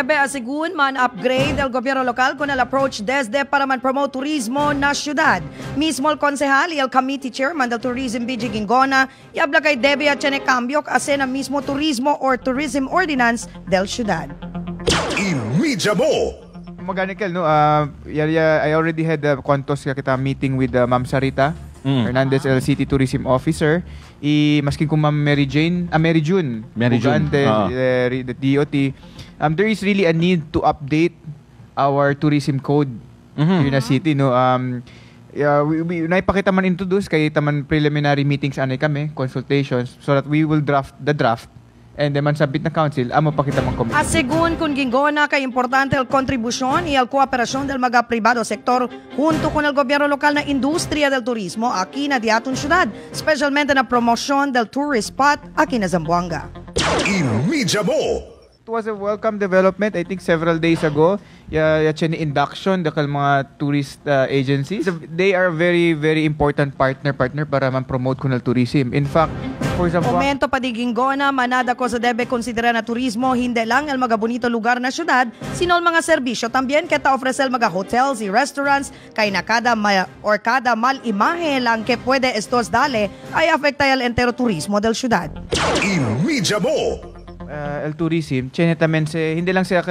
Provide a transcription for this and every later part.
debe asigun man upgrade el gobierno local con el approach desde para man promote turismo na syudad. Mismo el concejal y el committee chairman del Tourism BG Gingona y habla kay debe at tiene cambio kasi na mismo turismo or tourism ordinance del syudad. Imidya mo! Mechanical, no? I already had a kontos kita meeting with Ma'am Sarita Hernandez, el City Tourism Officer. Maskin kung Ma'am Mary June, the DOT. There is really a need to update our tourism code here in the city, no? We naipakita man introduce kay taman preliminary meetings anay kami, consultations, so that we will draft the draft. And then man sabit na council, amo pakita man komite. Asigun kung Gingona kay importante el kontribusyon y el kooperasyon del mga privado sektor junto con el gobierno lokal na industriya del turismo aquí na diaton syudad, especialmente na promosyon del tourist spot aquí na Zamboanga. Imidya mo! It was a welcome development. I think several days ago, induction the mga tourist agencies. They are very, very important partner para man-promote kunal tourism. In fact, for example... Momento pa di Gingona, manada ko sa debe konsidera na turismo, hindi lang el mga bonito lugar na syudad, sino el mga serbisyo también kita ofrecer mga hotels y restaurants, kay na kada mal imahe lang que puede estos dale, ay afecta el entero turismo del syudad. Imidya mo! El tourism, hindi lang siya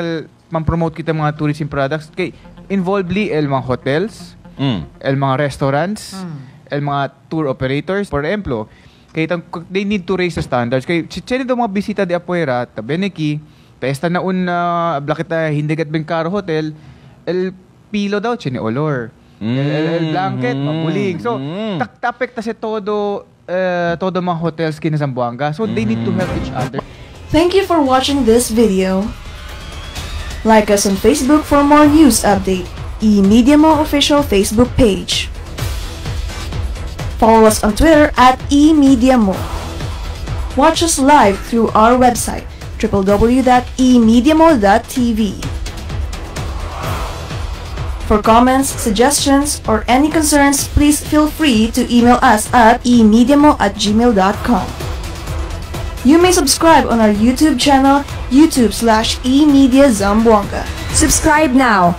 man-promote kita mga tourism products, kay involvedly el mga hotels, el mga restaurants, el mga tour operators. For example, they need to raise the standards. Kay chene do mga bisita de afuera, tabeneki, pesta na blakita hindi gat bengkaro hotel, el pilo daw chene olor. El blanket mabuling. So takapekta sa todo mga hotels kina Zamboanga. So they need to help each other. Thank you for watching this video. Like us on Facebook for more news update. eMediamo official Facebook page. Follow us on Twitter at eMediamo. Watch us live through our website www.emediamo.tv. For comments, suggestions, or any concerns, please feel free to email us at emediamo@gmail.com. You may subscribe on our YouTube channel, YouTube/eMediaZamboanga. Subscribe now.